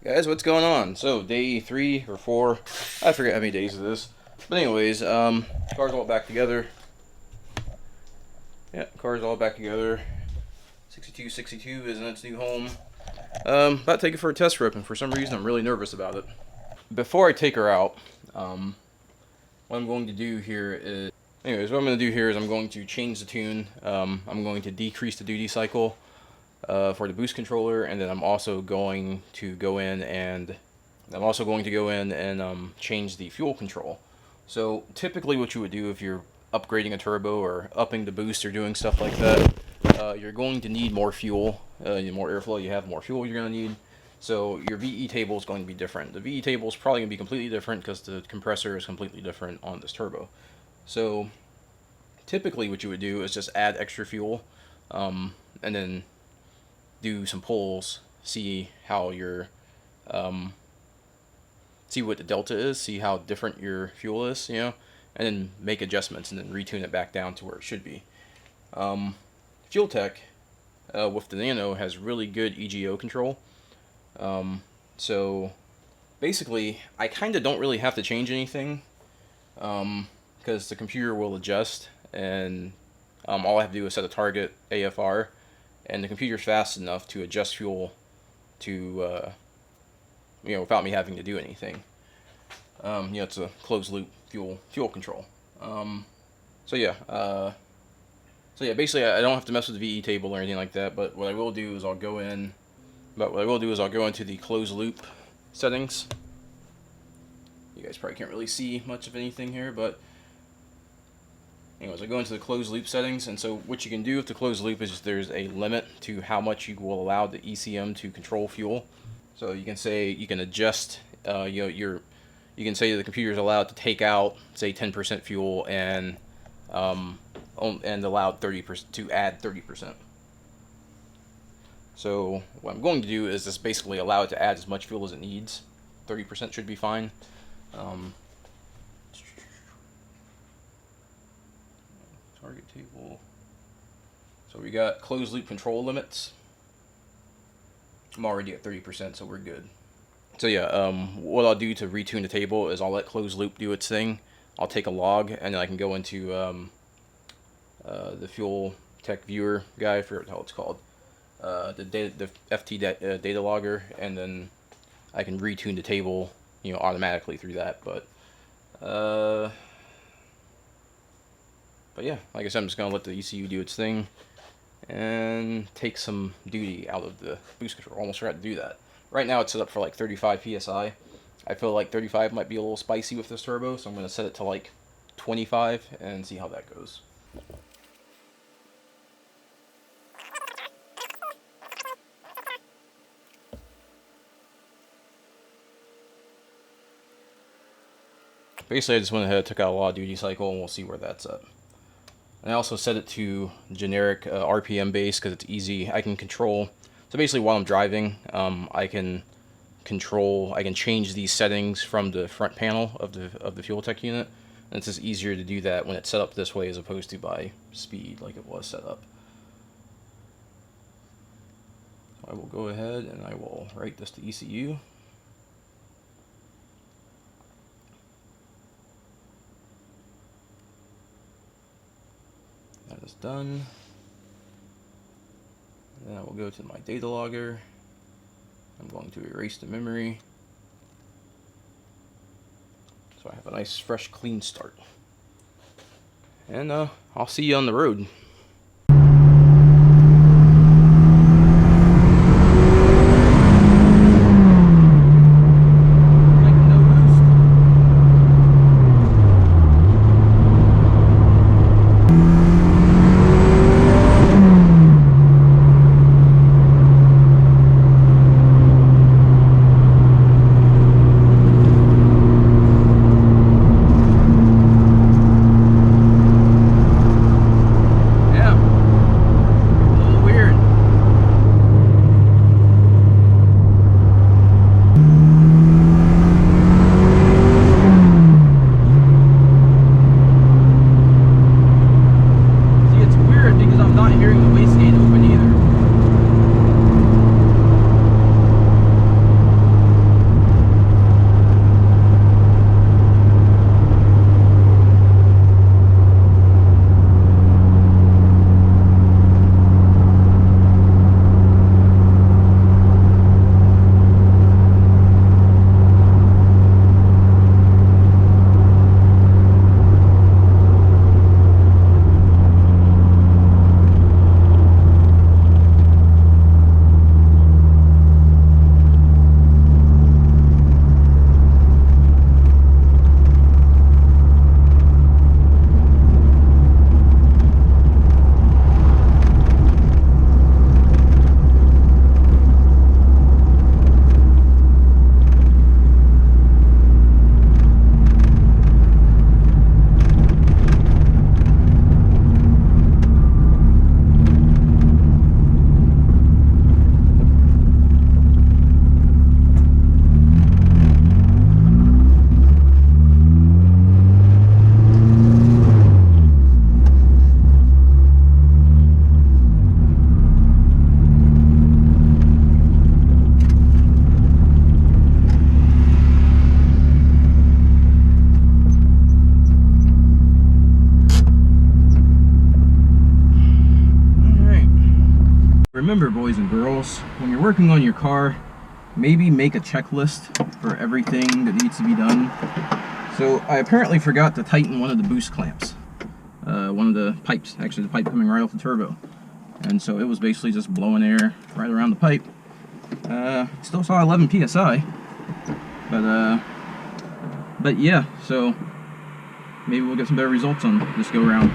Guys, what's going on? So, day 3 or 4, I forget how many days it is. But anyways, car's all back together. Yeah, car's all back together. 6262 is in its new home. About to take it for a test rip, and for some reason I'm really nervous about it. Before I take her out, what I'm going to do here is... Anyways, what I'm going to do here is I'm going to change the tune. I'm going to decrease the duty cycle for the boost controller, and then I'm also going to go in and change the fuel control. So typically what you would do if you're upgrading a turbo or upping the boost or doing stuff like that, you're going to need more fuel. The more airflow you have, more fuel you're going to need. So your VE table is going to be different. The VE table is probably going to be completely different because the compressor is completely different on this turbo. So typically what you would do is just add extra fuel, and then do some pulls, see how your see what the delta is, see how different your fuel is, you know, and then make adjustments and then retune it back down to where it should be. Fuel Tech with the Nano has really good EGO control. So basically I kind of don't really have to change anything because the computer will adjust, and all I have to do is set a target AFR, and the computer's fast enough to adjust fuel to without me having to do anything. It's a closed loop fuel control. Basically I don't have to mess with the VE table or anything like that, but what I will do is I'll go into the closed loop settings. You guys probably can't really see much of anything here, but anyways, I go into the closed loop settings, and so what you can do with the closed loop is there's a limit to how much you will allow the ECM to control fuel. So you can adjust, you can say the computer is allowed to take out, say, 10% fuel and allowed 30% to add 30%. So what I'm going to do is just basically allow it to add as much fuel as it needs. 30% should be fine. Target table. So we got closed loop control limits. I'm already at 30%, so we're good. So yeah, what I'll do to retune the table is I'll let closed loop do its thing. I'll take a log, and then I can go into the Fuel Tech Viewer guy, I forget how it's called, the FT data logger, and then I can retune the table, automatically through that. But yeah, like I said, I'm just gonna let the ECU do its thing and take some duty out of the boost control. Almost forgot to do that. Right now it's set up for like 35 psi. I feel like 35 might be a little spicy with this turbo, so I'm going to set it to like 25 and see how that goes. Basically I just went ahead, took out a lot of duty cycle, and we'll see where that's at. And I also set it to generic RPM base because it's easy. I can control. So basically, while I'm driving, I can change these settings from the front panel of the Fuel Tech unit, and it's just easier to do that when it's set up this way as opposed to by speed like it was set up. So I will go ahead and I will write this to ECU. That is done. Then I will go to my data logger. I'm going to erase the memory, so I have a nice, fresh, clean start. And I'll see you on the road. remember, boys and girls, when you're working on your car, maybe make a checklist for everything that needs to be done. So I apparently forgot to tighten one of the boost clamps. One of the pipes, actually the pipe coming right off the turbo. And so it was basically just blowing air right around the pipe. Still saw 11 PSI. But yeah, so maybe we'll get some better results on this go round.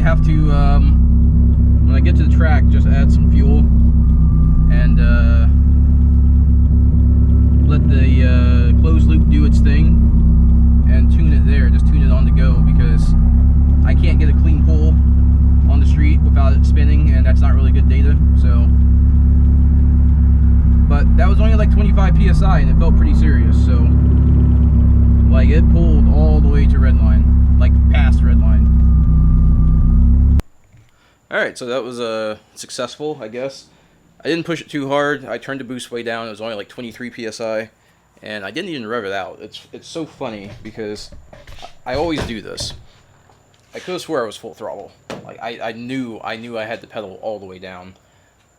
Have to, when I get to the track, just add some fuel and let the closed loop do its thing and tune it there, just tune it on the go, because I can't get a clean pull on the street without it spinning, and that's not really good data. So, but that was only like 25 PSI and it felt pretty serious, so like it pulled all the way to redline, like past redline. Alright, so that was successful, I guess. I didn't push it too hard. I turned the boost way down. It was only like 23 PSI. And I didn't even rev it out. It's so funny because I always do this. I could have swore I was full throttle. Like I knew I had the pedal all the way down.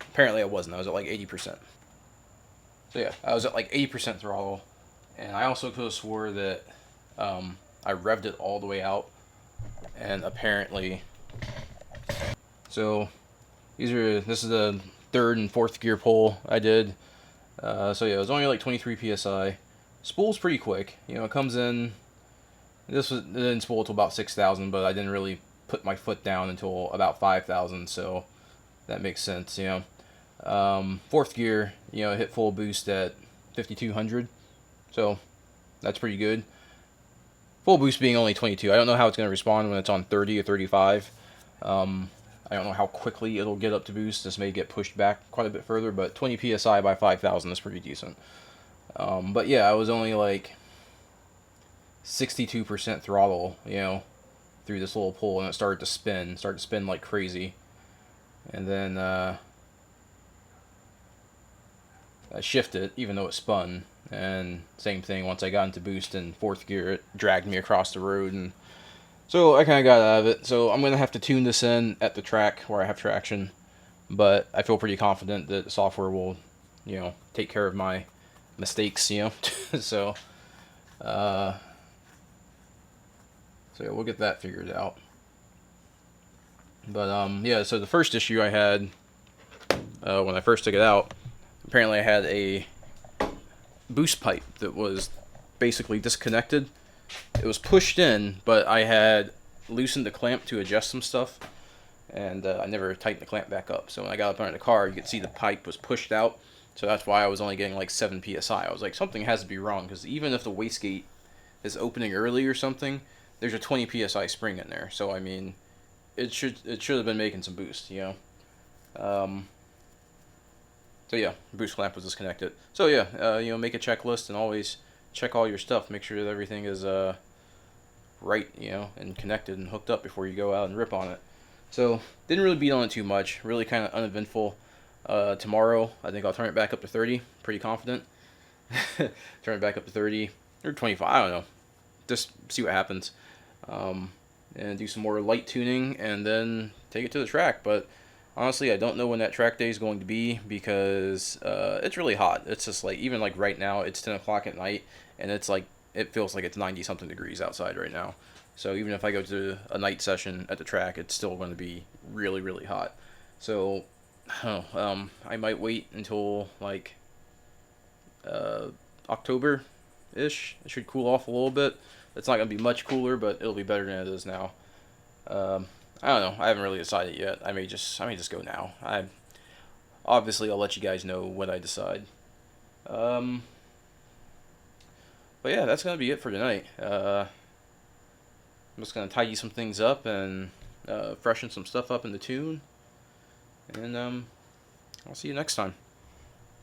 Apparently I wasn't. I was at like 80%. So yeah, I was at like 80% throttle. And I also could have swore that I revved it all the way out. And apparently... So this is the third and fourth gear pull I did. So yeah, it was only like 23 PSI. Spool's pretty quick. You know, it comes in. It didn't spool till about 6,000, but I didn't really put my foot down until about 5,000. So that makes sense. You know, fourth gear, you know, hit full boost at 5,200. So that's pretty good. Full boost being only 22. I don't know how it's going to respond when it's on 30 or 35. I don't know how quickly it'll get up to boost. This may get pushed back quite a bit further, but 20 PSI by 5,000 is pretty decent. But yeah, I was only like 62% throttle, you know, through this little pull, and it started to spin like crazy. And then I shifted, even though it spun. And same thing, once I got into boost in fourth gear, it dragged me across the road, and so I kind of got out of it. So I'm going to have to tune this in at the track where I have traction. But I feel pretty confident that the software will, you know, take care of my mistakes, you know. So yeah, we'll get that figured out. But yeah, so the first issue I had when I first took it out, apparently I had a boost pipe that was basically disconnected. it was pushed in, but I had loosened the clamp to adjust some stuff, and I never tightened the clamp back up. So when I got up under the car, you could see the pipe was pushed out. So that's why I was only getting like 7 psi. I was like, something has to be wrong, because even if the wastegate is opening early or something, there's a 20 psi spring in there. So I mean, it should have been making some boost, you know. So yeah, boost clamp was disconnected. So yeah, you know, make a checklist and always check all your stuff. Make sure that everything is right, you know, and connected and hooked up before you go out and rip on it. So didn't really beat on it too much. Really kind of uneventful. Tomorrow I think I'll turn it back up to 30. Pretty confident. Turn it back up to 30 or 25. I don't know. Just see what happens. And do some more light tuning and then take it to the track. But honestly, I don't know when that track day is going to be, because it's really hot. It's just like, even like right now, it's 10 o'clock at night, and it's like, it feels like it's 90 something degrees outside right now. So even if I go to a night session at the track, it's still going to be really, really hot. So I might wait until like October-ish. It should cool off a little bit. It's not going to be much cooler, but it'll be better than it is now. I don't know. I haven't really decided yet. I may just go now. Obviously I'll let you guys know when I decide. But yeah, that's gonna be it for tonight. I'm just gonna tidy some things up and freshen some stuff up in the tune, and I'll see you next time.